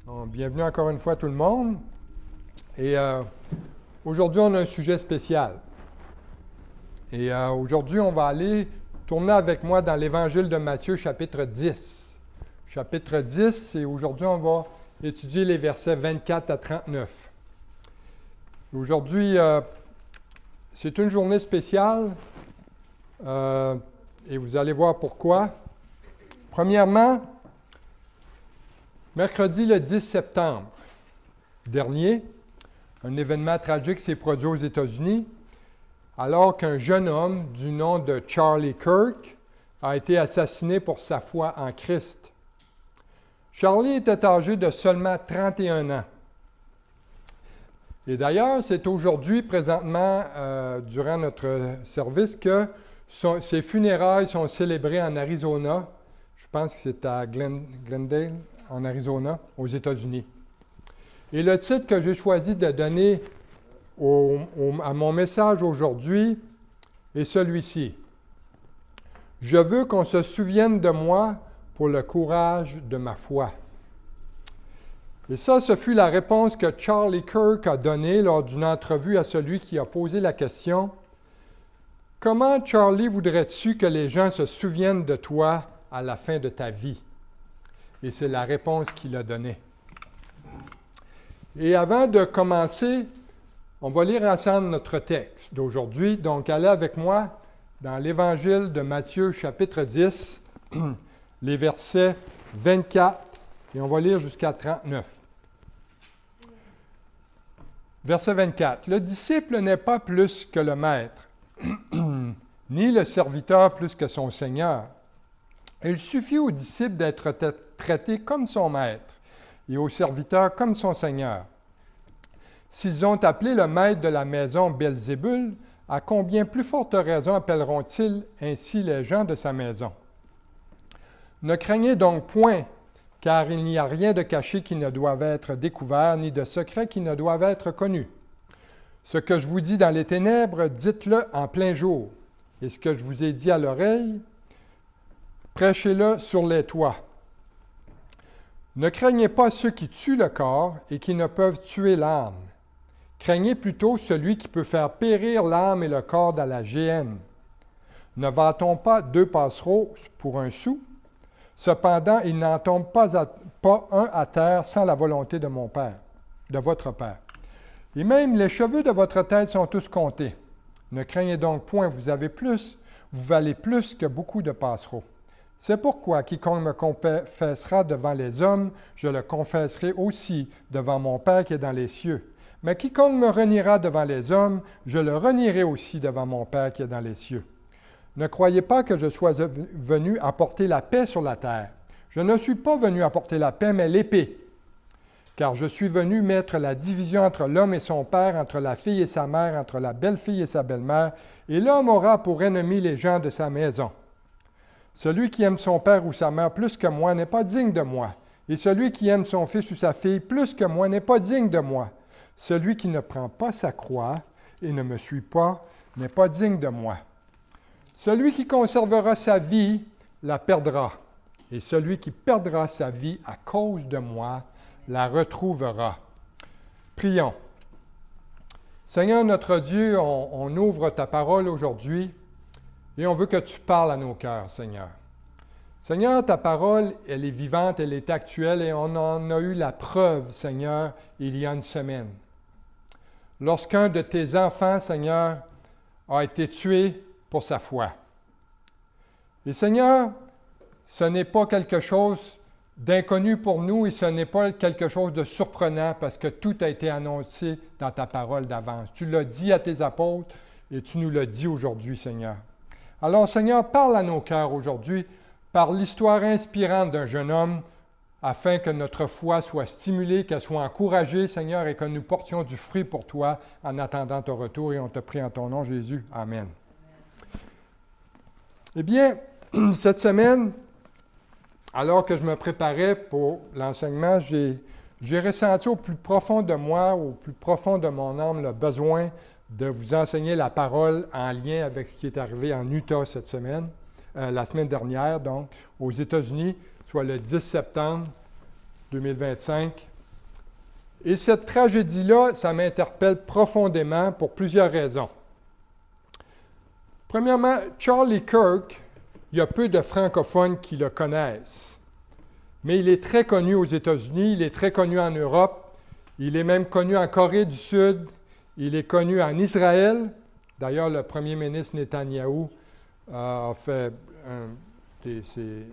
Donc, bienvenue encore une fois tout le monde. Et aujourd'hui, on a un sujet spécial. Et aujourd'hui, on va aller tourner avec moi dans l'Évangile de Matthieu, chapitre 10. Chapitre 10, et aujourd'hui, on va étudier les versets 24 à 39. Aujourd'hui, c'est une journée spéciale, et vous allez voir pourquoi. Premièrement, mercredi le 10 septembre dernier, un événement tragique s'est produit aux États-Unis alors qu'un jeune homme du nom de Charlie Kirk a été assassiné pour sa foi en Christ. Charlie était âgé de seulement 31 ans. Et d'ailleurs, c'est aujourd'hui, présentement, durant notre service, que ses funérailles sont célébrées en Arizona. Je pense que c'est à Glendale, en Arizona, aux États-Unis. Et le titre que j'ai choisi de donner à mon message aujourd'hui est celui-ci. « Je veux qu'on se souvienne de moi pour le courage de ma foi. » Et ça, ce fut la réponse que Charlie Kirk a donnée lors d'une entrevue à celui qui a posé la question « Comment, Charlie, voudrais-tu que les gens se souviennent de toi à la fin de ta vie? » Et c'est la réponse qu'il a donnée. Et avant de commencer, on va lire ensemble notre texte d'aujourd'hui. Donc, allez avec moi dans l'Évangile de Matthieu, chapitre 10, les versets 24, et on va lire jusqu'à 39. Verset 24. « Le disciple n'est pas plus que le maître, ni le serviteur plus que son Seigneur. Il suffit au disciple d'être traité comme son maître et au serviteur comme son Seigneur. S'ils ont appelé le maître de la maison Belzébul, à combien plus forte raison appelleront-ils ainsi les gens de sa maison? Ne craignez donc point, car il n'y a rien de caché qui ne doive être découvert, ni de secret qui ne doive être connu. Ce que je vous dis dans les ténèbres, dites-le en plein jour, et ce que je vous ai dit à l'oreille, prêchez-le sur les toits. Ne craignez pas ceux qui tuent le corps et qui ne peuvent tuer l'âme. Craignez plutôt celui qui peut faire périr l'âme et le corps dans la géhenne. Ne vend-on pas 2 passereaux pour un sou? Cependant, il n'en tombe pas un à terre sans la volonté de mon Père, de votre Père. Et même les cheveux de votre tête sont tous comptés. Ne craignez donc point, vous valez plus que beaucoup de passereaux. C'est pourquoi quiconque me confessera devant les hommes, je le confesserai aussi devant mon Père qui est dans les cieux. Mais quiconque me reniera devant les hommes, je le renierai aussi devant mon Père qui est dans les cieux. Ne croyez pas que je sois venu apporter la paix sur la terre. Je ne suis pas venu apporter la paix, mais l'épée. Car je suis venu mettre la division entre l'homme et son père, entre la fille et sa mère, entre la belle-fille et sa belle-mère, et l'homme aura pour ennemi les gens de sa maison. Celui qui aime son père ou sa mère plus que moi n'est pas digne de moi, et celui qui aime son fils ou sa fille plus que moi n'est pas digne de moi. Celui qui ne prend pas sa croix et ne me suit pas n'est pas digne de moi. Celui qui conservera sa vie la perdra, et celui qui perdra sa vie à cause de moi la retrouvera. » Prions. Seigneur notre Dieu, on ouvre ta parole aujourd'hui et on veut que tu parles à nos cœurs, Seigneur. Seigneur, ta parole, elle est vivante, elle est actuelle et on en a eu la preuve, Seigneur, il y a une semaine. Lorsqu'un de tes enfants, Seigneur, a été tué pour sa foi. Et Seigneur, ce n'est pas quelque chose d'inconnu pour nous et ce n'est pas quelque chose de surprenant parce que tout a été annoncé dans ta parole d'avance. Tu l'as dit à tes apôtres et tu nous l'as dit aujourd'hui, Seigneur. Alors, Seigneur, parle à nos cœurs aujourd'hui par l'histoire inspirante d'un jeune homme afin que notre foi soit stimulée, qu'elle soit encouragée, Seigneur, et que nous portions du fruit pour toi en attendant ton retour. Et on te prie en ton nom, Jésus. Amen. Eh bien, cette semaine, alors que je me préparais pour l'enseignement, j'ai ressenti au plus profond de moi, au plus profond de mon âme, le besoin de vous enseigner la parole en lien avec ce qui est arrivé en Utah cette semaine, la semaine dernière, donc, aux États-Unis, soit le 10 septembre 2025. Et cette tragédie-là, ça m'interpelle profondément pour plusieurs raisons. Premièrement, Charlie Kirk, il y a peu de francophones qui le connaissent. Mais il est très connu aux États-Unis, il est très connu en Europe, il est même connu en Corée du Sud, il est connu en Israël. D'ailleurs, le premier ministre Netanyahou a fait ses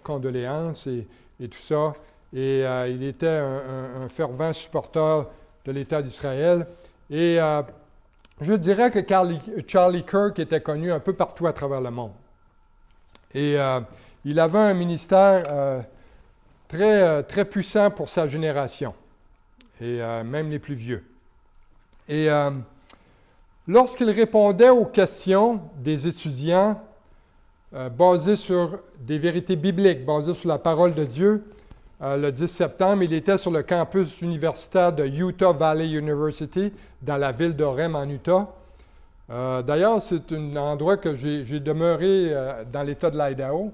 condoléances et tout ça. Et il était un fervent supporter de l'État d'Israël. Et je dirais que Charlie Kirk était connu un peu partout à travers le monde. Et il avait un ministère très puissant pour sa génération, et même les plus vieux. Et lorsqu'il répondait aux questions des étudiants basées sur des vérités bibliques, basées sur la parole de Dieu, le 10 septembre, il était sur le campus universitaire de Utah Valley University, dans la ville d'Orem, en Utah. D'ailleurs, c'est un endroit que j'ai demeuré dans l'État de l'Idaho.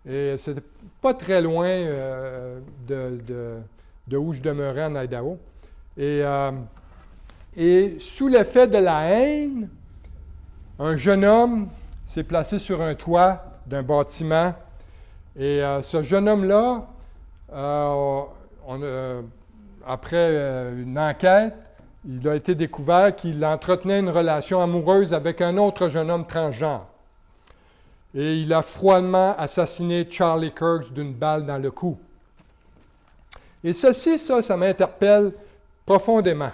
Et c'était pas très loin de où je demeurais en Idaho. Et sous l'effet de la haine, un jeune homme s'est placé sur un toit d'un bâtiment. Et ce jeune homme-là, après une enquête, il a été découvert qu'il entretenait une relation amoureuse avec un autre jeune homme transgenre. Et il a froidement assassiné Charlie Kirk d'une balle dans le cou. Et ça m'interpelle profondément.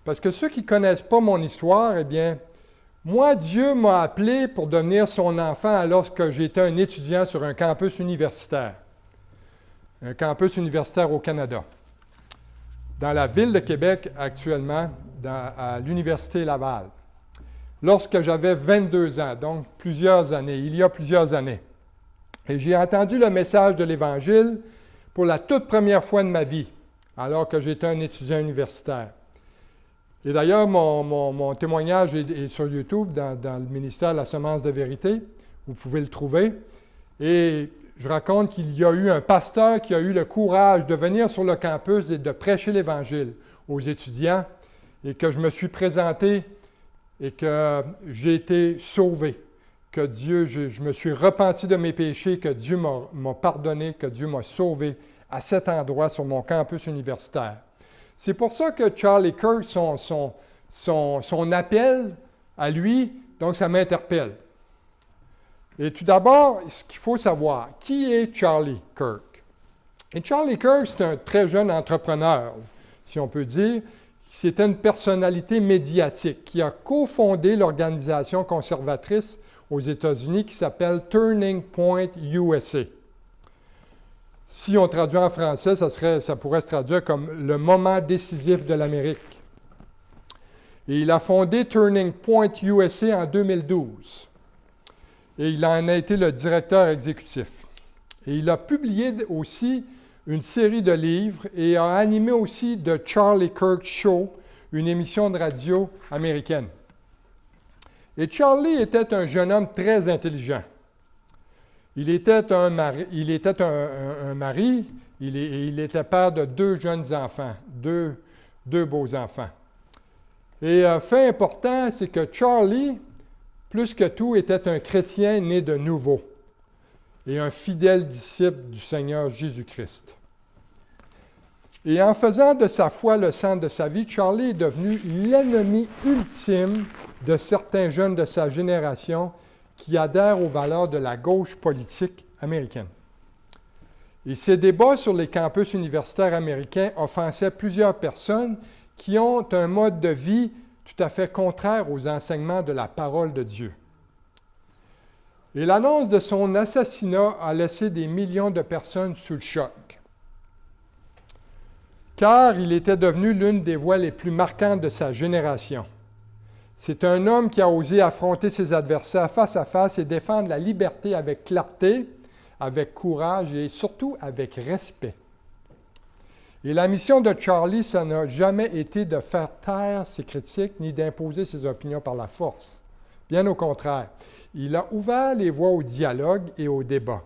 Parce que ceux qui ne connaissent pas mon histoire, eh bien, moi, Dieu m'a appelé pour devenir son enfant alors que j'étais un étudiant sur un campus universitaire. Un campus universitaire au Canada. Dans la ville de Québec, actuellement, à l'Université Laval. Lorsque j'avais 22 ans, donc il y a plusieurs années. Et j'ai entendu le message de l'Évangile pour la toute première fois de ma vie, alors que j'étais un étudiant universitaire. Et d'ailleurs, mon témoignage est sur YouTube, dans le ministère de la Semence de Vérité. Vous pouvez le trouver. Et je raconte qu'il y a eu un pasteur qui a eu le courage de venir sur le campus et de prêcher l'Évangile aux étudiants, et que je me suis présenté et que j'ai été sauvé, que je me suis repenti de mes péchés, que Dieu m'a pardonné, que Dieu m'a sauvé à cet endroit sur mon campus universitaire. C'est pour ça que Charlie Kirk, son appel à lui, donc ça m'interpelle. Et tout d'abord, ce qu'il faut savoir, qui est Charlie Kirk? Et Charlie Kirk, c'est un très jeune entrepreneur, si on peut dire. C'était une personnalité médiatique qui a cofondé l'organisation conservatrice aux États-Unis qui s'appelle Turning Point USA. Si on traduit en français, ça pourrait se traduire comme le moment décisif de l'Amérique. Et il a fondé Turning Point USA en 2012. Et il en a été le directeur exécutif. Et il a publié aussi une série de livres et a animé aussi The Charlie Kirk Show, une émission de radio américaine. Et Charlie était un jeune homme très intelligent. Il était un mari, il était père de 2 jeunes enfants, deux beaux enfants. Et fait important, c'est que Charlie, plus que tout, était un chrétien né de nouveau et un fidèle disciple du Seigneur Jésus-Christ. Et en faisant de sa foi le centre de sa vie, Charlie est devenu l'ennemi ultime de certains jeunes de sa génération qui adhèrent aux valeurs de la gauche politique américaine. Et ces débats sur les campus universitaires américains offensaient plusieurs personnes qui ont un mode de vie tout à fait contraire aux enseignements de la parole de Dieu. Et l'annonce de son assassinat a laissé des millions de personnes sous le choc, car il était devenu l'une des voix les plus marquantes de sa génération. C'est un homme qui a osé affronter ses adversaires face à face et défendre la liberté avec clarté, avec courage et surtout avec respect. Et la mission de Charlie, ça n'a jamais été de faire taire ses critiques ni d'imposer ses opinions par la force. Bien au contraire, il a ouvert les voies au dialogue et au débat.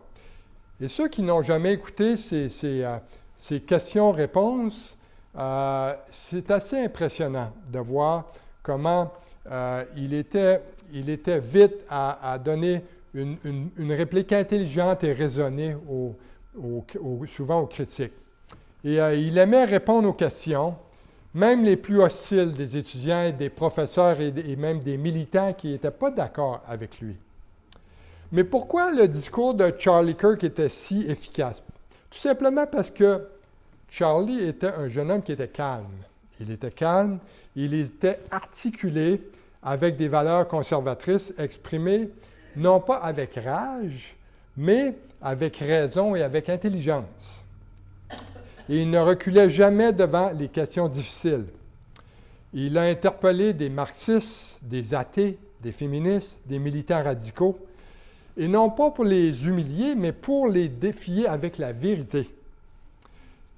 Et ceux qui n'ont jamais écouté ses questions-réponses, c'est assez impressionnant de voir comment il était vite à donner une réplique intelligente et raisonnée souvent aux critiques. Et il aimait répondre aux questions, même les plus hostiles des étudiants et des professeurs et même des militants qui n'étaient pas d'accord avec lui. Mais pourquoi le discours de Charlie Kirk était si efficace? Tout simplement parce que Charlie était un jeune homme qui était calme. Il était calme, il était articulé avec des valeurs conservatrices exprimées non pas avec rage, mais avec raison et avec intelligence. Et il ne reculait jamais devant les questions difficiles. Il a interpellé des marxistes, des athées, des féministes, des militants radicaux, et non pas pour les humilier, mais pour les défier avec la vérité.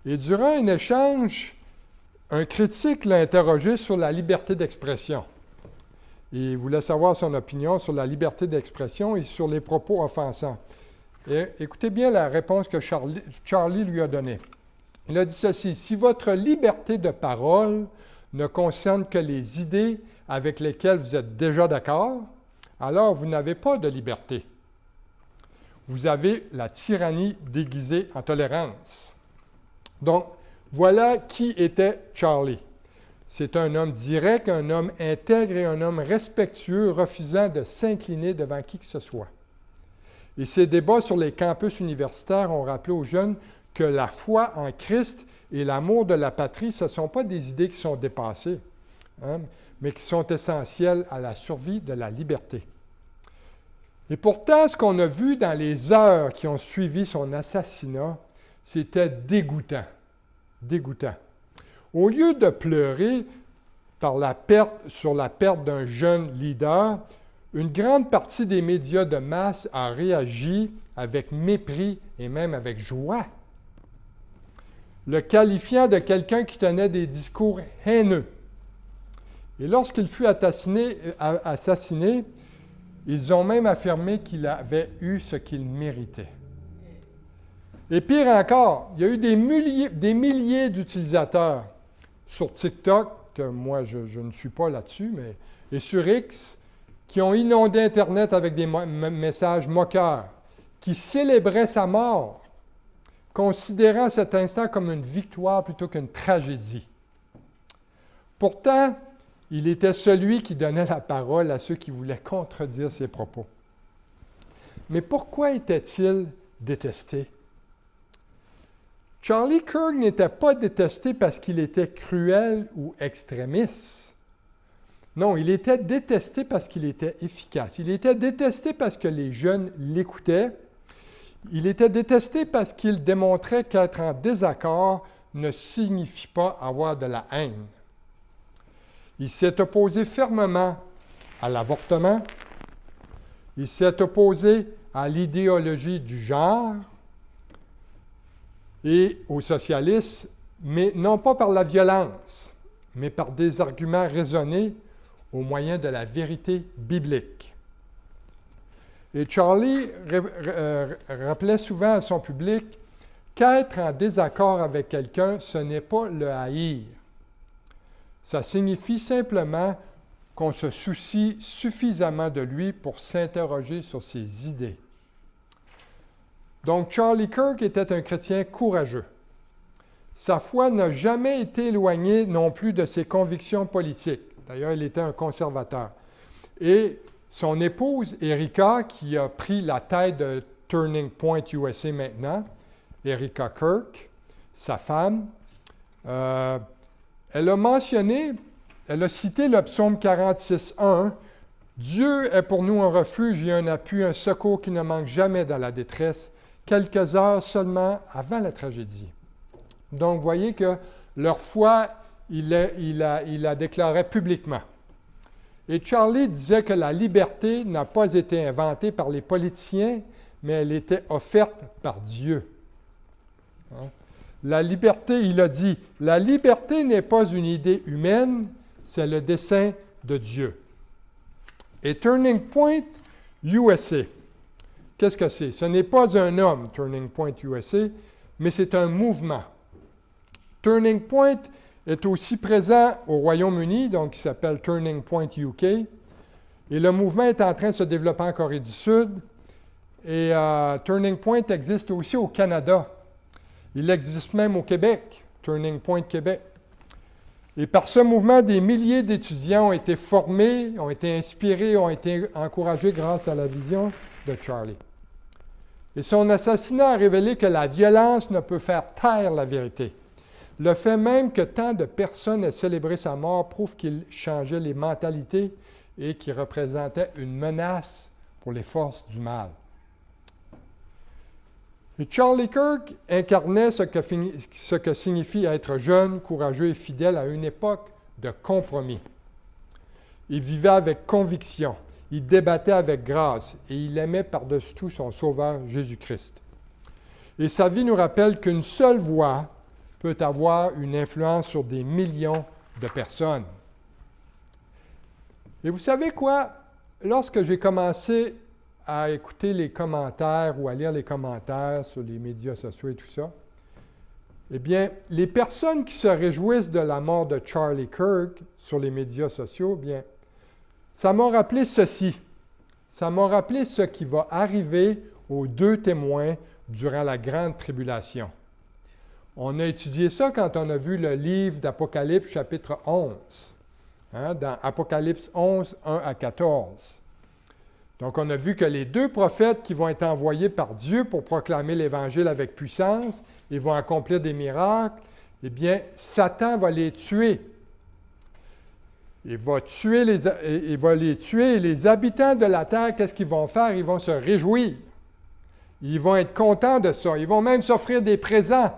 Et durant un échange, un critique l'a interrogé sur la liberté d'expression. Il voulait savoir son opinion sur la liberté d'expression et sur les propos offensants. Et écoutez bien la réponse que Charlie lui a donnée. Il a dit ceci: « Si votre liberté de parole ne concerne que les idées avec lesquelles vous êtes déjà d'accord, alors vous n'avez pas de liberté. Vous avez la tyrannie déguisée en tolérance. » Donc, voilà qui était Charlie. C'est un homme direct, un homme intègre et un homme respectueux, refusant de s'incliner devant qui que ce soit. Et ces débats sur les campus universitaires ont rappelé aux jeunes que la foi en Christ et l'amour de la patrie, ce ne sont pas des idées qui sont dépassées, mais qui sont essentielles à la survie de la liberté. Et pourtant, ce qu'on a vu dans les heures qui ont suivi son assassinat, c'était dégoûtant. Dégoûtant. Au lieu de pleurer sur la perte d'un jeune leader, une grande partie des médias de masse a réagi avec mépris et même avec joie, le qualifiant de quelqu'un qui tenait des discours haineux. Et lorsqu'il fut assassiné, ils ont même affirmé qu'il avait eu ce qu'il méritait. Et pire encore, il y a eu des milliers d'utilisateurs sur TikTok, que moi je ne suis pas là-dessus, et sur X, qui ont inondé Internet avec des messages moqueurs, qui célébraient sa mort, considérant cet instant comme une victoire plutôt qu'une tragédie. Pourtant, il était celui qui donnait la parole à ceux qui voulaient contredire ses propos. Mais pourquoi était-il détesté? Charlie Kirk n'était pas détesté parce qu'il était cruel ou extrémiste. Non, il était détesté parce qu'il était efficace. Il était détesté parce que les jeunes l'écoutaient. Il était détesté parce qu'il démontrait qu'être en désaccord ne signifie pas avoir de la haine. Il s'est opposé fermement à l'avortement. Il s'est opposé à l'idéologie du genre et au socialisme, mais non pas par la violence, mais par des arguments raisonnés au moyen de la vérité biblique. Et Charlie rappelait souvent à son public qu'être en désaccord avec quelqu'un, ce n'est pas le haïr. Ça signifie simplement qu'on se soucie suffisamment de lui pour s'interroger sur ses idées. Donc, Charlie Kirk était un chrétien courageux. Sa foi n'a jamais été éloignée non plus de ses convictions politiques. D'ailleurs, il était un conservateur. Et son épouse, Erika, qui a pris la tête de Turning Point USA maintenant, Erika Kirk, sa femme, elle a cité le psaume 46:1, « Dieu est pour nous un refuge et un appui, un secours qui ne manque jamais dans la détresse, quelques heures seulement avant la tragédie. » Donc, vous voyez que leur foi, il la déclarait publiquement. Et Charlie disait que la liberté n'a pas été inventée par les politiciens, mais elle était offerte par Dieu. La liberté, il a dit, la liberté n'est pas une idée humaine, c'est le dessein de Dieu. Et Turning Point USA, qu'est-ce que c'est? Ce n'est pas un homme, Turning Point USA, mais c'est un mouvement. Turning Point est aussi présent au Royaume-Uni, donc il s'appelle Turning Point UK. Et le mouvement est en train de se développer en Corée du Sud. Et Turning Point existe aussi au Canada. Il existe même au Québec, Turning Point Québec. Et par ce mouvement, des milliers d'étudiants ont été formés, ont été inspirés, ont été encouragés grâce à la vision de Charlie. Et son assassinat a révélé que la violence ne peut faire taire la vérité. Le fait même que tant de personnes aient célébré sa mort prouve qu'il changeait les mentalités et qu'il représentait une menace pour les forces du mal. Et Charlie Kirk incarnait ce que signifie être jeune, courageux et fidèle à une époque de compromis. Il vivait avec conviction, il débattait avec grâce et il aimait par-dessus tout son Sauveur Jésus-Christ. Et sa vie nous rappelle qu'une seule voix peut avoir une influence sur des millions de personnes. Et vous savez quoi? Lorsque j'ai commencé à écouter les commentaires ou à lire les commentaires sur les médias sociaux et tout ça, eh bien, les personnes qui se réjouissent de la mort de Charlie Kirk sur les médias sociaux, eh bien, ça m'a rappelé ceci. Ça m'a rappelé ce qui va arriver aux deux témoins durant la grande tribulation. On a étudié ça quand on a vu le livre d'Apocalypse, chapitre 11, dans Apocalypse 11, 1 à 14. Donc, on a vu que les deux prophètes qui vont être envoyés par Dieu pour proclamer l'Évangile avec puissance et vont accomplir des miracles, eh bien, Satan va les tuer. Il va les tuer et les habitants de la terre, qu'est-ce qu'ils vont faire? Ils vont se réjouir. Ils vont être contents de ça. Ils vont même s'offrir des présents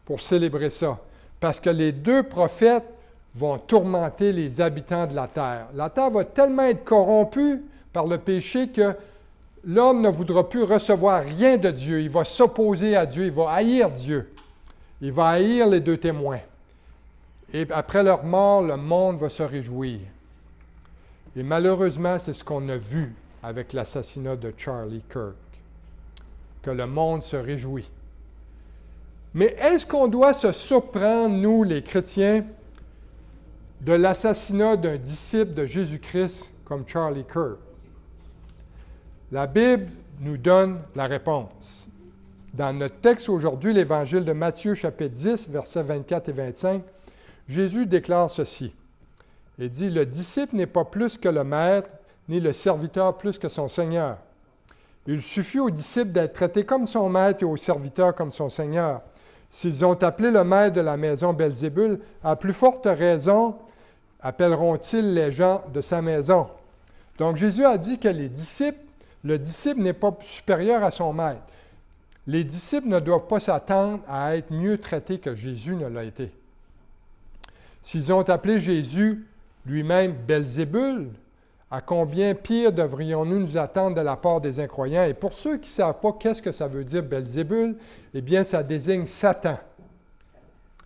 pour célébrer ça. Parce que les deux prophètes vont tourmenter les habitants de la terre. La terre va tellement être corrompue par le péché que l'homme ne voudra plus recevoir rien de Dieu. Il va s'opposer à Dieu, il va haïr Dieu. Il va haïr les deux témoins. Et après leur mort, le monde va se réjouir. Et malheureusement, c'est ce qu'on a vu avec l'assassinat de Charlie Kirk, que le monde se réjouit. Mais est-ce qu'on doit se surprendre, nous, les chrétiens, de l'assassinat d'un disciple de Jésus-Christ comme Charlie Kirk? La Bible nous donne la réponse. Dans notre texte aujourd'hui, l'Évangile de Matthieu, chapitre 10, versets 24 et 25, Jésus déclare ceci. Il dit, « Le disciple n'est pas plus que le maître, ni le serviteur plus que son Seigneur. Il suffit au disciple d'être traité comme son maître et au serviteur comme son Seigneur. S'ils ont appelé le maître de la maison Belzébul, à plus forte raison appelleront-ils les gens de sa maison. » Donc Jésus a dit que le disciple n'est pas supérieur à son maître. Les disciples ne doivent pas s'attendre à être mieux traités que Jésus ne l'a été. S'ils ont appelé Jésus lui-même Belzébul, à combien pire devrions-nous nous attendre de la part des incroyants? Et pour ceux qui ne savent pas qu'est-ce que ça veut dire Belzébul, eh bien, ça désigne Satan.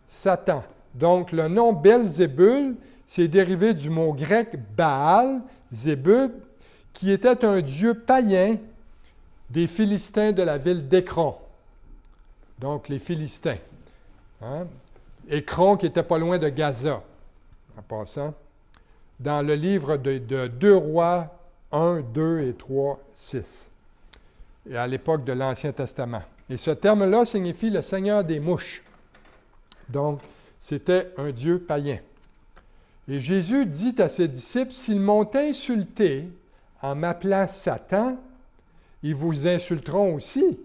Satan. Donc, le nom Belzébul, c'est dérivé du mot grec Baal, Zébub, qui était un dieu païen des Philistins de la ville d'Écron. Donc, les Philistins. Écron qui n'était pas loin de Gaza, en passant, dans le livre de 2 Rois 1, 2 et 3, 6, et à l'époque de l'Ancien Testament. Et ce terme-là signifie le Seigneur des mouches. Donc, c'était un dieu païen. Et Jésus dit à ses disciples, « S'ils m'ont insulté en m'appelant Satan, ils vous insulteront aussi. »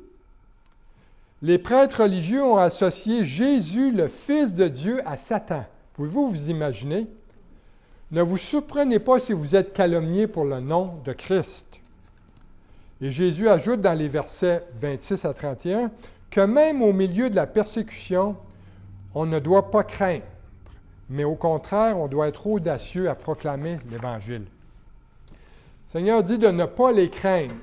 Les prêtres religieux ont associé Jésus, le Fils de Dieu, à Satan. Pouvez-vous vous imaginer? Ne vous surprenez pas si vous êtes calomniés pour le nom de Christ. Et Jésus ajoute dans les versets 26 à 31 que même au milieu de la persécution, on ne doit pas craindre, mais au contraire, on doit être audacieux à proclamer l'Évangile. Le Seigneur dit de ne pas les craindre,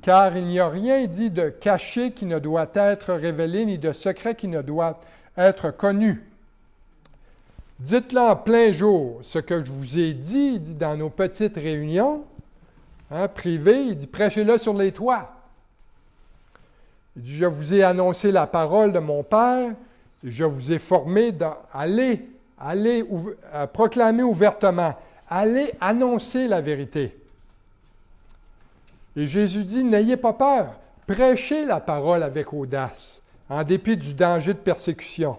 car il n'y a rien dit de caché qui ne doit être révélé, ni de secret qui ne doit être connu. Dites-le en plein jour, ce que je vous ai dit, il dit dans nos petites réunions privées, il dit prêchez-le sur les toits. Il dit, je vous ai annoncé la parole de mon Père, je vous ai formé allez proclamer ouvertement, allez annoncer la vérité. Et Jésus dit, n'ayez pas peur, prêchez la parole avec audace, en dépit du danger de persécution.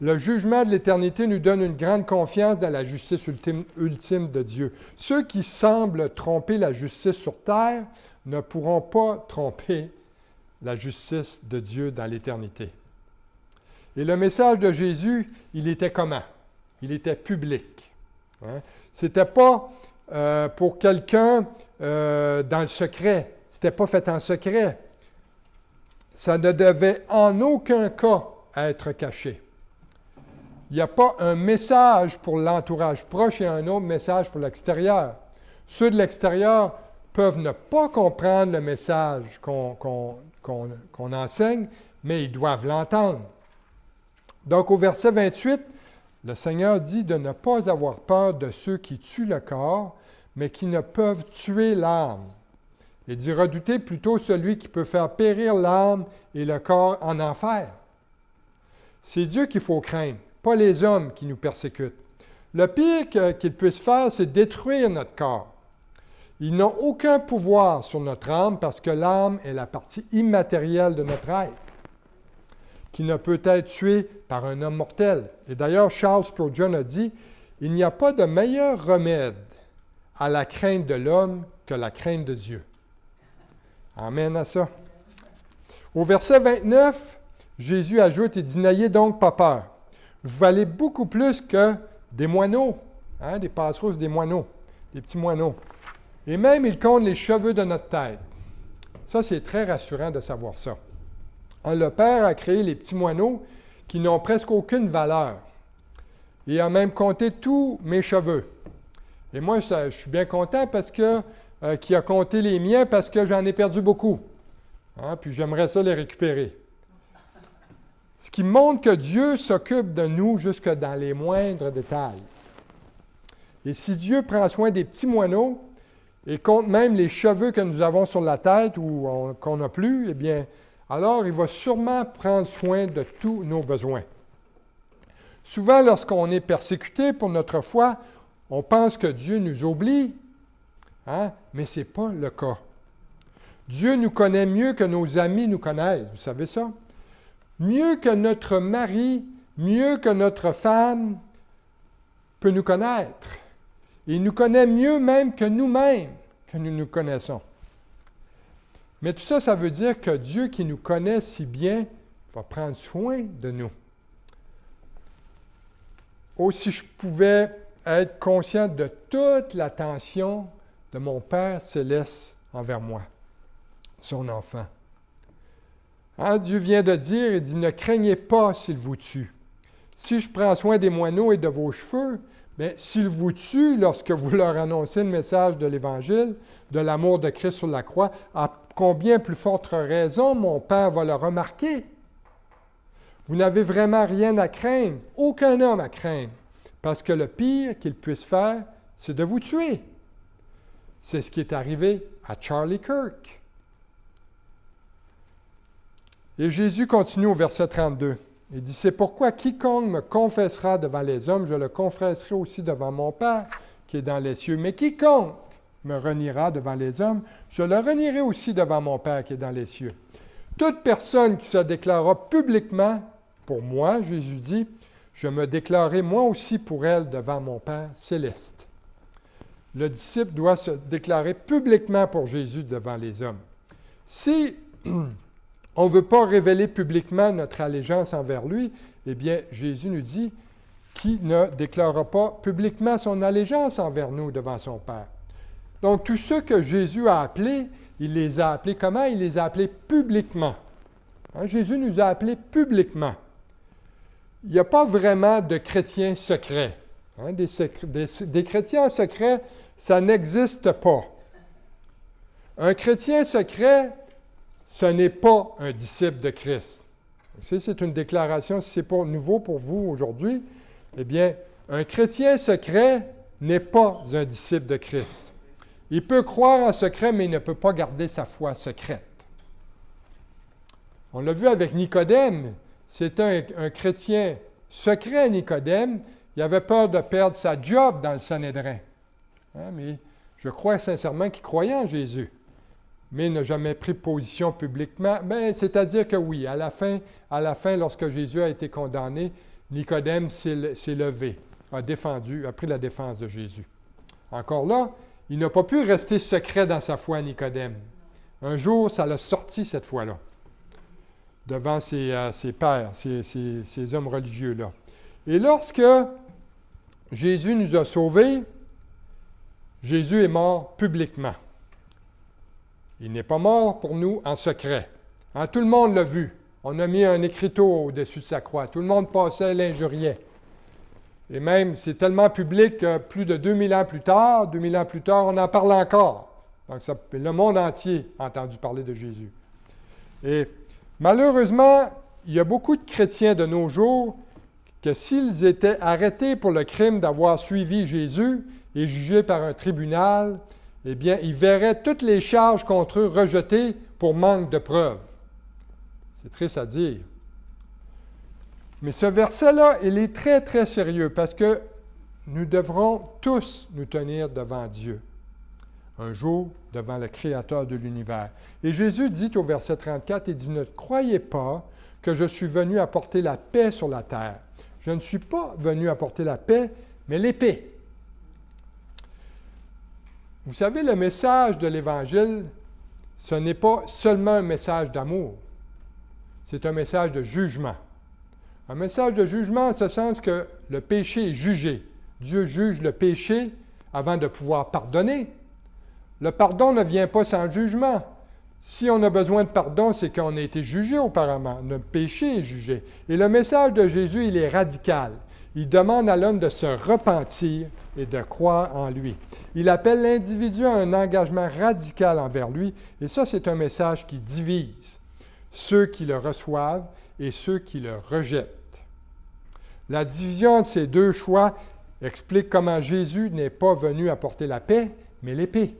Le jugement de l'éternité nous donne une grande confiance dans la justice ultime de Dieu. Ceux qui semblent tromper la justice sur terre ne pourront pas tromper la justice de Dieu dans l'éternité. Et le message de Jésus, il était comment? Il était public. Hein? Ce n'était pas pour quelqu'un dans le secret. Ce n'était pas fait en secret. Ça ne devait en aucun cas être caché. Il n'y a pas un message pour l'entourage proche et un autre message pour l'extérieur. Ceux de l'extérieur peuvent ne pas comprendre le message qu'on enseigne, mais ils doivent l'entendre. Donc, au verset 28, le Seigneur dit de ne pas avoir peur de ceux qui tuent le corps, mais qui ne peuvent tuer l'âme. Il dit redouter plutôt celui qui peut faire périr l'âme et le corps en enfer. C'est Dieu qu'il faut craindre, pas les hommes qui nous persécutent. Le pire qu'ils puissent faire, c'est détruire notre corps. Ils n'ont aucun pouvoir sur notre âme parce que l'âme est la partie immatérielle de notre être, qui ne peut être tuée par un homme mortel. Et d'ailleurs, Charles Spurgeon a dit, « Il n'y a pas de meilleur remède à la crainte de l'homme que la crainte de Dieu. » Amen à ça. Au verset 29, Jésus ajoute et dit, « N'ayez donc pas peur. Vous valez beaucoup plus que des moineaux, hein, des passereaux, des moineaux, des petits moineaux. Et même, il compte les cheveux de notre tête. » Ça, c'est très rassurant de savoir ça. Le Père a créé les petits moineaux qui n'ont presque aucune valeur. Il a même compté tous mes cheveux. Et moi, je suis bien content parce que qu'il a compté les miens parce que j'en ai perdu beaucoup. Hein, puis j'aimerais ça les récupérer. Ce qui montre que Dieu s'occupe de nous jusque dans les moindres détails. Et si Dieu prend soin des petits moineaux et compte même les cheveux que nous avons sur la tête ou qu'on n'a plus, eh bien, alors il va sûrement prendre soin de tous nos besoins. Souvent, lorsqu'on est persécuté pour notre foi, on pense que Dieu nous oublie, hein? Mais ce n'est pas le cas. Dieu nous connaît mieux que nos amis nous connaissent, vous savez ça? Mieux que notre mari, mieux que notre femme peut nous connaître. Il nous connaît mieux même que nous-mêmes, que nous nous connaissons. Mais tout ça, ça veut dire que Dieu qui nous connaît si bien va prendre soin de nous. Oh, si je pouvais être conscient de toute l'attention de mon Père céleste envers moi, son enfant. Hein, Dieu vient de dire, il dit, « Ne craignez pas s'il vous tue. Si je prends soin des moineaux et de vos cheveux, bien, s'il vous tue lorsque vous leur annoncez le message de l'Évangile, de l'amour de Christ sur la croix, à combien plus forte raison mon Père va le remarquer. Vous n'avez vraiment rien à craindre, aucun homme à craindre, parce que le pire qu'il puisse faire, c'est de vous tuer. » C'est ce qui est arrivé à Charlie Kirk. Et Jésus continue au verset 32. Il dit, « C'est pourquoi quiconque me confessera devant les hommes, je le confesserai aussi devant mon Père qui est dans les cieux. Mais quiconque me reniera devant les hommes, je le renierai aussi devant mon Père qui est dans les cieux. Toute personne qui se déclarera publiquement pour moi, Jésus dit, je me déclarerai moi aussi pour elle devant mon Père céleste. » Le disciple doit se déclarer publiquement pour Jésus devant les hommes. Si on ne veut pas révéler publiquement notre allégeance envers lui, eh bien, Jésus nous dit qu'il ne déclarera pas publiquement son allégeance envers nous devant son Père. Donc, tous ceux que Jésus a appelés, il les a appelés comment? Il les a appelés publiquement. Hein, Jésus nous a appelés publiquement. Il n'y a pas vraiment de chrétiens secrets. Hein, des chrétiens secrets, ça n'existe pas. Un chrétien secret, ce n'est pas un disciple de Christ. Si c'est une déclaration, si c'est pas nouveau pour vous aujourd'hui, eh bien, un chrétien secret n'est pas un disciple de Christ. Il peut croire en secret, mais il ne peut pas garder sa foi secrète. On l'a vu avec Nicodème. c'était un chrétien secret, Nicodème. Il avait peur de perdre sa job dans le Sanhédrin. Hein, mais je crois sincèrement qu'il croyait en Jésus, mais il n'a jamais pris position publiquement. C'est-à-dire que oui, à la fin, lorsque Jésus a été condamné, Nicodème s'est levé, a pris la défense de Jésus. Encore là, il n'a pas pu rester secret dans sa foi, Nicodème. Un jour, ça l'a sorti cette fois-là, devant ses pairs, ces hommes religieux-là. Et lorsque Jésus nous a sauvés, Jésus est mort publiquement. Il n'est pas mort pour nous en secret. Hein, tout le monde l'a vu. On a mis un écriteau au-dessus de sa croix. Tout le monde passait et l'injuriait. Et même, c'est tellement public que plus de 2000 ans plus tard, on en parle encore. Donc, le monde entier a entendu parler de Jésus. Et malheureusement, il y a beaucoup de chrétiens de nos jours que s'ils étaient arrêtés pour le crime d'avoir suivi Jésus et jugés par un tribunal, eh bien, ils verraient toutes les charges contre eux rejetées pour manque de preuves. C'est triste à dire. Mais ce verset-là, il est très, très sérieux parce que nous devrons tous nous tenir devant Dieu. Un jour, devant le Créateur de l'univers. Et Jésus dit au verset 34, il dit « Ne croyez pas que je suis venu apporter la paix sur la terre. Je ne suis pas venu apporter la paix, mais l'épée. » Vous savez, le message de l'Évangile, ce n'est pas seulement un message d'amour. C'est un message de jugement. Un message de jugement en ce sens que le péché est jugé. Dieu juge le péché avant de pouvoir pardonner. Le pardon ne vient pas sans jugement. Si on a besoin de pardon, c'est qu'on a été jugé auparavant. Notre péché est jugé. Et le message de Jésus, il est radical. Il demande à l'homme de se repentir et de croire en lui. Il appelle l'individu à un engagement radical envers lui. Et ça, c'est un message qui divise ceux qui le reçoivent et ceux qui le rejettent. La division de ces deux choix explique comment Jésus n'est pas venu apporter la paix, mais l'épée.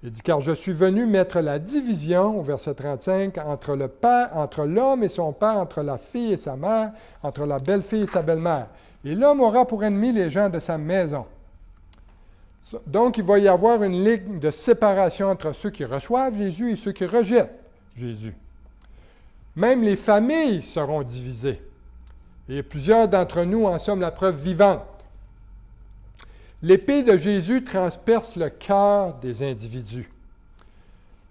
Il dit, car je suis venu mettre la division, au verset 35, entre l'homme et son père, entre la fille et sa mère, entre la belle-fille et sa belle-mère. Et l'homme aura pour ennemi les gens de sa maison. Donc, il va y avoir une ligne de séparation entre ceux qui reçoivent Jésus et ceux qui rejettent Jésus. Même les familles seront divisées. Et plusieurs d'entre nous en sommes la preuve vivante. L'épée de Jésus transperce le cœur des individus.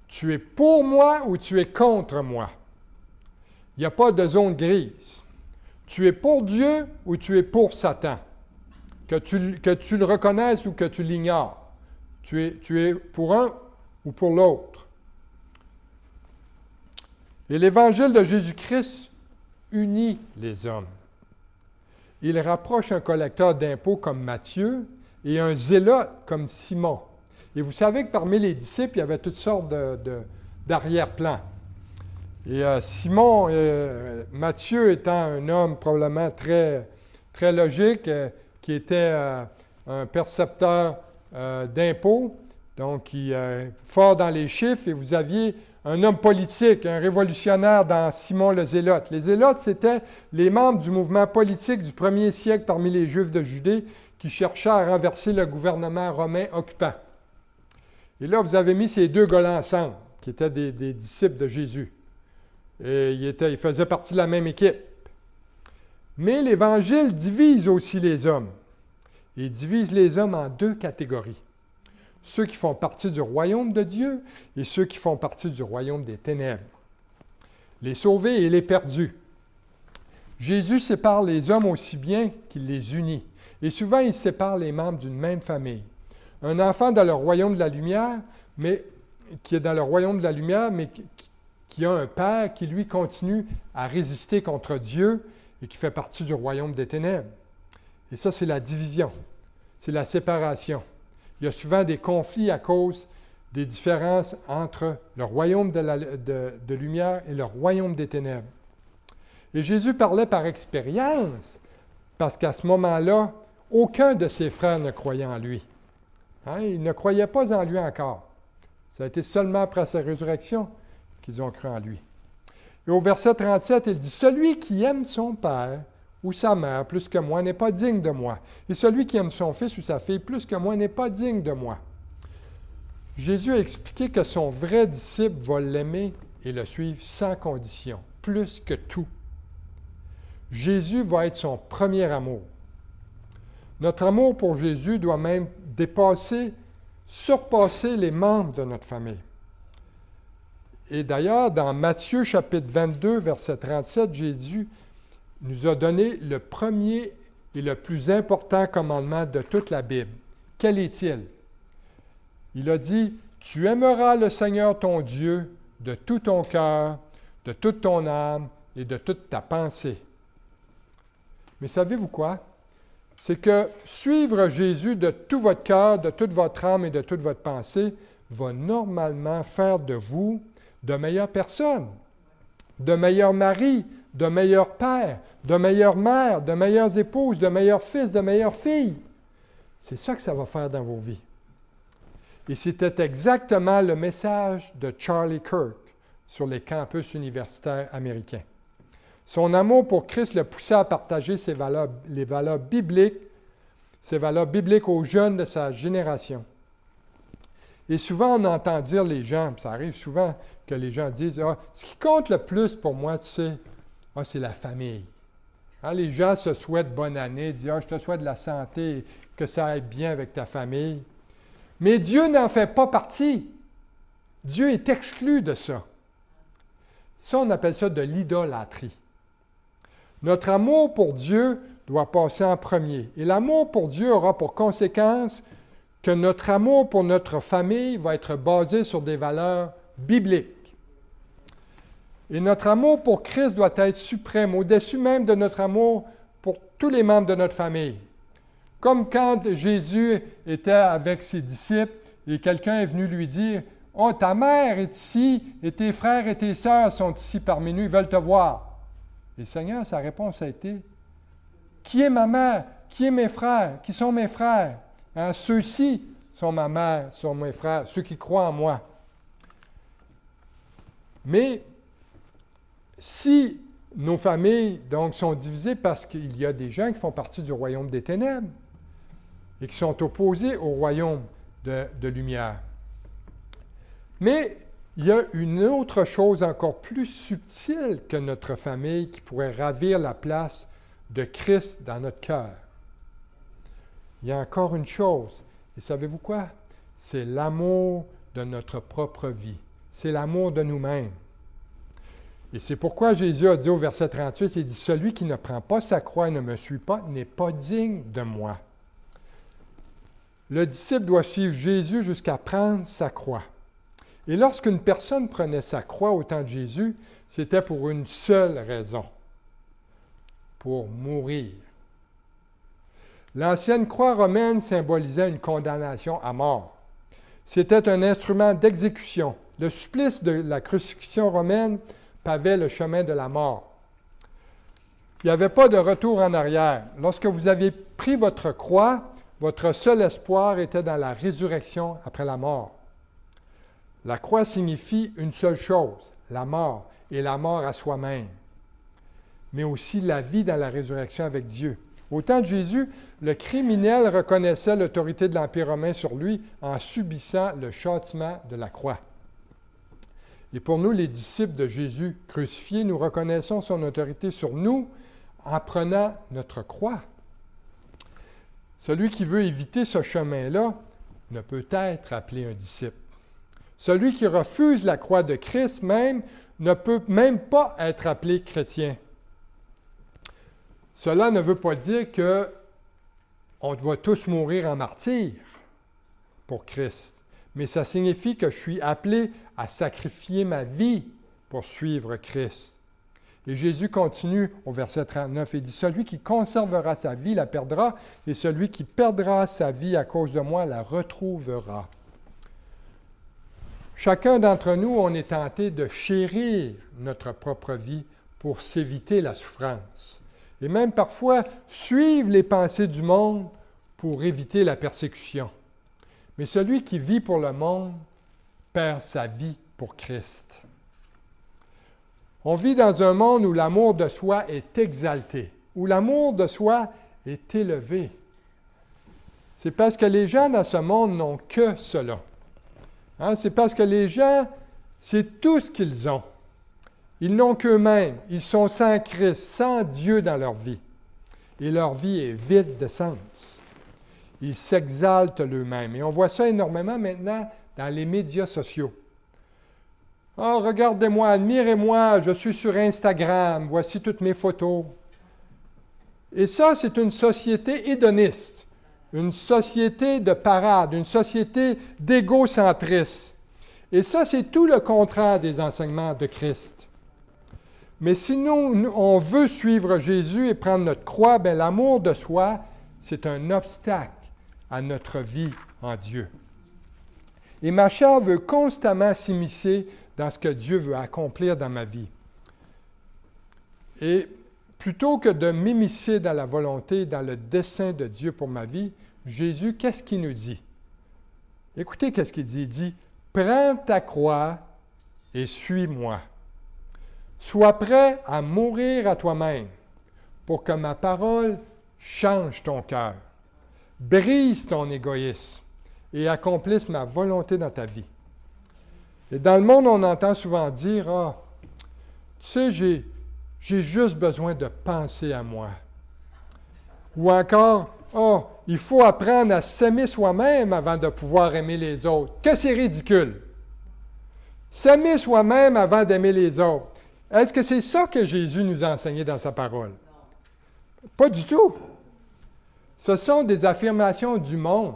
Tu es pour moi ou tu es contre moi. Il n'y a pas de zone grise. Tu es pour Dieu ou tu es pour Satan. Que tu le reconnaisses ou que tu l'ignores. Tu es pour un ou pour l'autre. Et l'Évangile de Jésus-Christ unit les hommes. Il rapproche un collecteur d'impôts comme Matthieu et un zélote comme Simon. Et vous savez que parmi les disciples, il y avait toutes sortes d'arrière-plans. Et Matthieu étant un homme probablement très, très logique, qui était un percepteur d'impôts, donc fort dans les chiffres, et vous aviez un homme politique, un révolutionnaire dans Simon le Zélote. Les Zélotes, c'était les membres du mouvement politique du 1er siècle parmi les Juifs de Judée qui cherchaient à renverser le gouvernement romain occupant. Et là, vous avez mis ces deux gars-là ensemble, qui étaient des disciples de Jésus. Et ils faisaient partie de la même équipe. Mais l'Évangile divise aussi les hommes. Il divise les hommes en deux catégories. Ceux qui font partie du royaume de Dieu et ceux qui font partie du royaume des ténèbres. Les sauvés et les perdus. Jésus sépare les hommes aussi bien qu'il les unit. Et souvent, il sépare les membres d'une même famille. Un enfant dans le royaume de la lumière, mais qui est dans le royaume de la lumière, mais qui a un père qui, lui, continue à résister contre Dieu et qui fait partie du royaume des ténèbres. Et ça, c'est la division. C'est la séparation. Il y a souvent des conflits à cause des différences entre le royaume de lumière et le royaume des ténèbres. Et Jésus parlait par expérience, parce qu'à ce moment-là, aucun de ses frères ne croyait en lui. Hein? Ils ne croyaient pas en lui encore. Ça a été seulement après sa résurrection qu'ils ont cru en lui. Et au verset 37, il dit, « Celui qui aime son père ou sa mère plus que moi n'est pas digne de moi. Et celui qui aime son fils ou sa fille plus que moi n'est pas digne de moi. » Jésus a expliqué que son vrai disciple va l'aimer et le suivre sans condition, plus que tout. Jésus va être son premier amour. Notre amour pour Jésus doit même surpasser les membres de notre famille. Et d'ailleurs, dans Matthieu chapitre 22, verset 37, Jésus nous a donné le premier et le plus important commandement de toute la Bible. Quel est-il? Il a dit, « Tu aimeras le Seigneur ton Dieu de tout ton cœur, de toute ton âme et de toute ta pensée. » Mais savez-vous quoi? C'est que suivre Jésus de tout votre cœur, de toute votre âme et de toute votre pensée va normalement faire de vous de meilleures personnes, de meilleurs maris, de meilleurs pères, de meilleures mères, de meilleures épouses, de meilleurs fils, de meilleures filles. C'est ça que ça va faire dans vos vies. Et c'était exactement le message de Charlie Kirk sur les campus universitaires américains. Son amour pour Christ le poussait à partager les valeurs bibliques aux jeunes de sa génération. Et souvent, on entend dire les gens, ça arrive souvent que les gens disent, « Ah, ce qui compte le plus pour moi, tu sais, c'est la famille. » Les gens se souhaitent bonne année, disent, « Ah, je te souhaite de la santé, que ça aille bien avec ta famille. » Mais Dieu n'en fait pas partie. Dieu est exclu de ça. Ça, on appelle ça de l'idolâtrie. Notre amour pour Dieu doit passer en premier. Et l'amour pour Dieu aura pour conséquence que notre amour pour notre famille va être basé sur des valeurs bibliques. Et notre amour pour Christ doit être suprême, au-dessus même de notre amour pour tous les membres de notre famille. Comme quand Jésus était avec ses disciples et quelqu'un est venu lui dire, « Oh, ta mère est ici et tes frères et tes sœurs sont ici parmi nous, ils veulent te voir. » Et Seigneur, sa réponse a été, « Qui est ma mère? Qui est mes frères? Qui sont mes frères? Ceux-ci sont ma mère, sont mes frères, ceux qui croient en moi. » Mais si nos familles donc sont divisées parce qu'il y a des gens qui font partie du royaume des ténèbres et qui sont opposés au royaume de lumière. Mais il y a une autre chose encore plus subtile que notre famille qui pourrait ravir la place de Christ dans notre cœur. Il y a encore une chose, et savez-vous quoi? C'est l'amour de notre propre vie. C'est l'amour de nous-mêmes. Et c'est pourquoi Jésus a dit au verset 38, il dit, « Celui qui ne prend pas sa croix et ne me suit pas n'est pas digne de moi. » Le disciple doit suivre Jésus jusqu'à prendre sa croix. Et lorsqu'une personne prenait sa croix au temps de Jésus, c'était pour une seule raison, pour mourir. L'ancienne croix romaine symbolisait une condamnation à mort. C'était un instrument d'exécution. Le supplice de la crucifixion romaine pavait le chemin de la mort. Il n'y avait pas de retour en arrière. Lorsque vous avez pris votre croix, votre seul espoir était dans la résurrection après la mort. La croix signifie une seule chose, la mort, et la mort à soi-même, mais aussi la vie dans la résurrection avec Dieu. Au temps de Jésus, le criminel reconnaissait l'autorité de l'Empire romain sur lui en subissant le châtiment de la croix. Et pour nous, les disciples de Jésus crucifié, nous reconnaissons son autorité sur nous en prenant notre croix. Celui qui veut éviter ce chemin-là ne peut être appelé un disciple. Celui qui refuse la croix de Christ même ne peut même pas être appelé chrétien. Cela ne veut pas dire qu'on va tous mourir en martyr pour Christ, mais ça signifie que je suis appelé à sacrifier ma vie pour suivre Christ. Et Jésus continue au verset 39 et dit, « Celui qui conservera sa vie la perdra, et celui qui perdra sa vie à cause de moi la retrouvera. » Chacun d'entre nous, on est tenté de chérir notre propre vie pour s'éviter la souffrance. Et même parfois, suivre les pensées du monde pour éviter la persécution. Mais celui qui vit pour le monde perd sa vie pour Christ. On vit dans un monde où l'amour de soi est exalté, où l'amour de soi est élevé. C'est parce que les gens dans ce monde n'ont que cela. Hein? C'est parce que les gens, c'est tout ce qu'ils ont. Ils n'ont qu'eux-mêmes. Ils sont sans Christ, sans Dieu dans leur vie. Et leur vie est vide de sens. Ils s'exaltent eux-mêmes. Et on voit ça énormément maintenant dans les médias sociaux. « Oh, regardez-moi, admirez-moi, je suis sur Instagram, voici toutes mes photos. » Et ça, c'est une société hédoniste, une société de parade, une société d'égocentrisme. Et ça, c'est tout le contraire des enseignements de Christ. Mais si nous, on veut suivre Jésus et prendre notre croix, bien, l'amour de soi, c'est un obstacle à notre vie en Dieu. Et ma chair veut constamment s'immiscer dans ce que Dieu veut accomplir dans ma vie. Et plutôt que de m'immiscer dans la volonté, dans le dessein de Dieu pour ma vie, Jésus, qu'est-ce qu'il nous dit? Écoutez, qu'est-ce qu'il dit? Il dit, « Prends ta croix et suis-moi. Sois prêt à mourir à toi-même pour que ma parole change ton cœur, brise ton égoïsme et accomplisse ma volonté dans ta vie. » Et dans le monde, on entend souvent dire, « Ah, tu sais, j'ai juste besoin de penser à moi. » Ou encore, « Ah, il faut apprendre à s'aimer soi-même avant de pouvoir aimer les autres. » Que c'est ridicule! S'aimer soi-même avant d'aimer les autres. Est-ce que c'est ça que Jésus nous a enseigné dans sa parole? Pas du tout. Ce sont des affirmations du monde.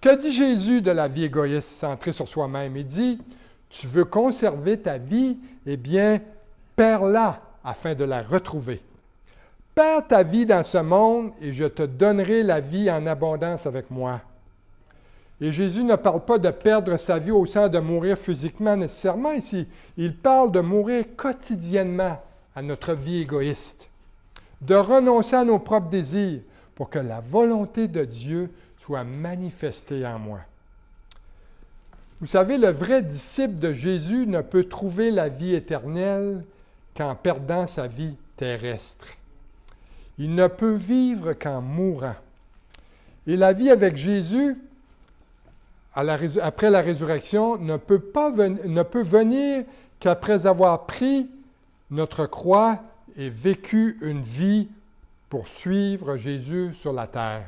Que dit Jésus de la vie égoïste centrée sur soi-même? Il dit, « Tu veux conserver ta vie? Eh bien, perds-la afin de la retrouver. Perds ta vie dans ce monde et je te donnerai la vie en abondance avec moi. » Et Jésus ne parle pas de perdre sa vie au sens de mourir physiquement nécessairement ici. Il parle de mourir quotidiennement à notre vie égoïste, de renoncer à nos propres désirs pour que la volonté de Dieu soit manifestée en moi. Vous savez, le vrai disciple de Jésus ne peut trouver la vie éternelle qu'en perdant sa vie terrestre. Il ne peut vivre qu'en mourant. Et la vie avec Jésus, après la résurrection, ne peut venir qu'après avoir pris notre croix et vécu une vie pour suivre Jésus sur la terre.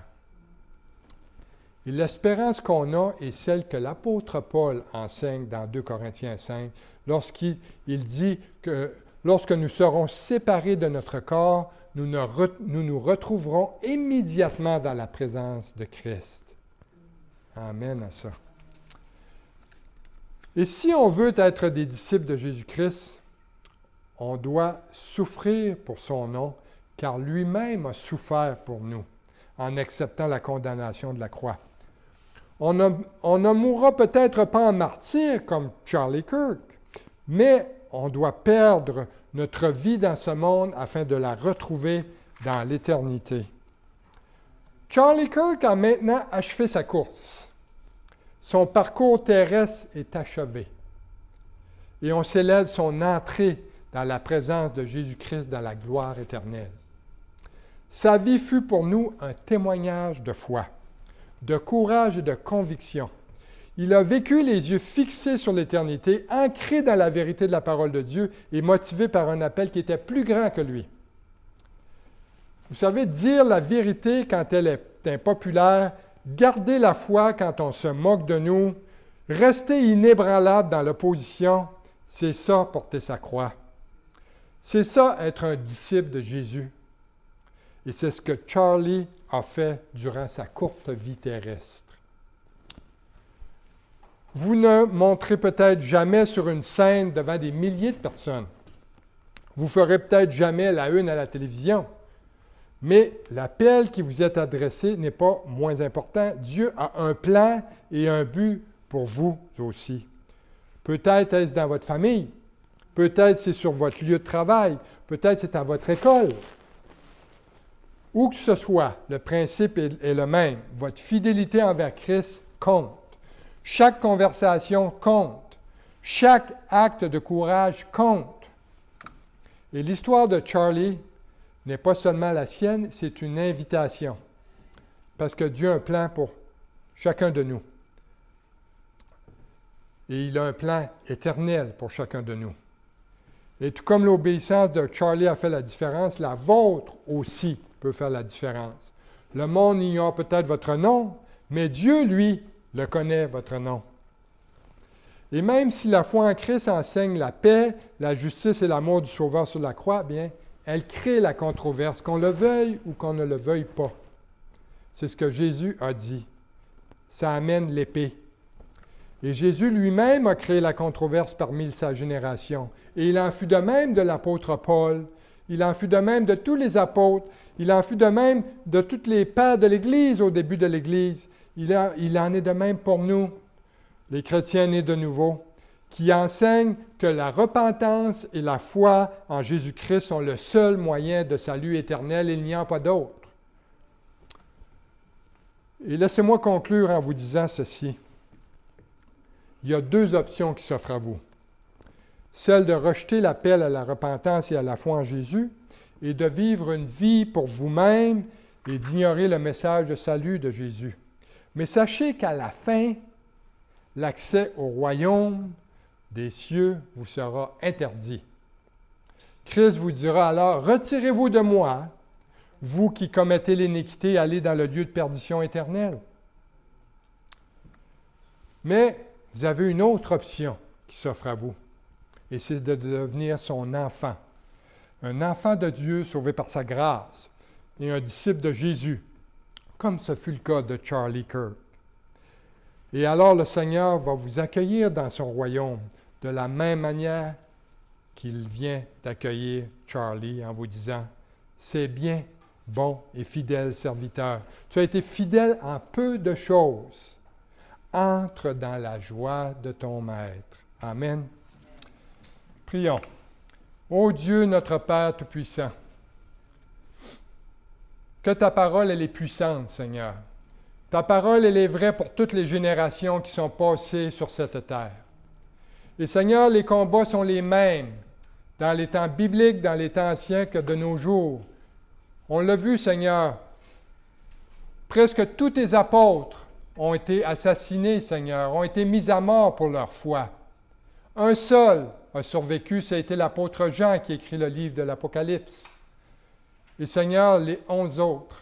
Et l'espérance qu'on a est celle que l'apôtre Paul enseigne dans 2 Corinthiens 5, lorsqu'il dit que lorsque nous serons séparés de notre corps, nous nous retrouverons immédiatement dans la présence de Christ. Amen à ça. Et si on veut être des disciples de Jésus-Christ, on doit souffrir pour son nom, car lui-même a souffert pour nous en acceptant la condamnation de la croix. On ne mourra peut-être pas en martyr comme Charlie Kirk, mais on doit perdre notre vie dans ce monde afin de la retrouver dans l'éternité. Charlie Kirk a maintenant achevé sa course. Son parcours terrestre est achevé. Et on célèbre son entrée dans la présence de Jésus-Christ dans la gloire éternelle. Sa vie fut pour nous un témoignage de foi, de courage et de conviction. Il a vécu les yeux fixés sur l'éternité, ancré dans la vérité de la parole de Dieu et motivé par un appel qui était plus grand que lui. Vous savez, dire la vérité quand elle est impopulaire, garder la foi quand on se moque de nous, rester inébranlable dans l'opposition, c'est ça porter sa croix. C'est ça être un disciple de Jésus. Et c'est ce que Charlie a fait durant sa courte vie terrestre. Vous ne monterez peut-être jamais sur une scène devant des milliers de personnes. Vous ferez peut-être jamais la une à la télévision. Mais l'appel qui vous est adressé n'est pas moins important. Dieu a un plan et un but pour vous aussi. Peut-être est-ce dans votre famille. Peut-être c'est sur votre lieu de travail. Peut-être c'est à votre école. Où que ce soit, le principe est le même. Votre fidélité envers Christ compte. Chaque conversation compte. Chaque acte de courage compte. Et l'histoire de Charlie n'est pas seulement la sienne, c'est une invitation. Parce que Dieu a un plan pour chacun de nous. Et il a un plan éternel pour chacun de nous. Et tout comme l'obéissance de Charlie a fait la différence, la vôtre aussi peut faire la différence. Le monde ignore peut-être votre nom, mais Dieu, lui, le connaît, votre nom. Et même si la foi en Christ enseigne la paix, la justice et l'amour du Sauveur sur la croix, bien, elle crée la controverse, qu'on le veuille ou qu'on ne le veuille pas. C'est ce que Jésus a dit. Ça amène l'épée. Et Jésus lui-même a créé la controverse parmi sa génération. Et il en fut de même de l'apôtre Paul. Il en fut de même de tous les apôtres. Il en fut de même de tous les pères de l'Église au début de l'Église. Il en est de même pour nous, les chrétiens nés de nouveau, qui enseignent que la repentance et la foi en Jésus-Christ sont le seul moyen de salut éternel. Il n'y en a pas d'autre. Et laissez-moi conclure en vous disant ceci. Il y a deux options qui s'offrent à vous. Celle de rejeter l'appel à la repentance et à la foi en Jésus et de vivre une vie pour vous-même et d'ignorer le message de salut de Jésus. Mais sachez qu'à la fin, l'accès au royaume des cieux vous sera interdit. Christ vous dira alors, « Retirez-vous de moi, vous qui commettez l'iniquité, allez dans le lieu de perdition éternelle. » Mais vous avez une autre option qui s'offre à vous, et c'est de devenir son enfant. Un enfant de Dieu sauvé par sa grâce et un disciple de Jésus, comme ce fut le cas de Charlie Kirk. Et alors le Seigneur va vous accueillir dans son royaume de la même manière qu'il vient d'accueillir Charlie en vous disant « C'est bien, bon et fidèle serviteur. Tu as été fidèle en peu de choses. Entre dans la joie de ton Maître. » Amen. Prions. Ô Dieu, notre Père Tout-Puissant, que ta parole, elle est puissante, Seigneur. Ta parole, elle est vraie pour toutes les générations qui sont passées sur cette terre. Et Seigneur, les combats sont les mêmes dans les temps bibliques, dans les temps anciens que de nos jours. On l'a vu, Seigneur, presque tous tes apôtres ont été assassinés, Seigneur, ont été mis à mort pour leur foi. Un seul a survécu, ça a été l'apôtre Jean qui écrit le livre de l'Apocalypse. Et Seigneur, les 11 autres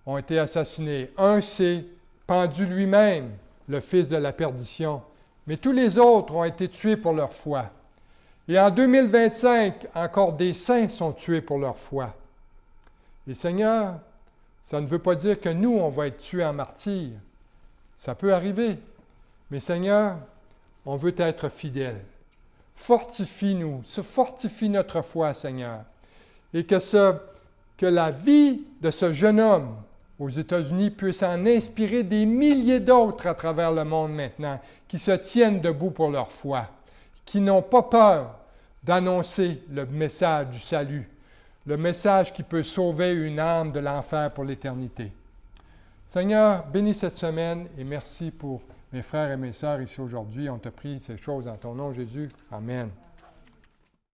ont été assassinés. Un s'est pendu lui-même, le fils de la perdition. Mais tous les autres ont été tués pour leur foi. Et en 2025, encore des saints sont tués pour leur foi. Et Seigneur, ça ne veut pas dire que nous, on va être tués en martyrs. Ça peut arriver. Mais Seigneur, on veut être fidèles. Fortifie-nous, fortifie notre foi, Seigneur. Et que la vie de ce jeune homme aux États-Unis puisse en inspirer des milliers d'autres à travers le monde maintenant, qui se tiennent debout pour leur foi, qui n'ont pas peur d'annoncer le message du salut, le message qui peut sauver une âme de l'enfer pour l'éternité. Seigneur, bénis cette semaine et merci pour mes frères et mes sœurs ici aujourd'hui. On te prie ces choses en ton nom, Jésus. Amen.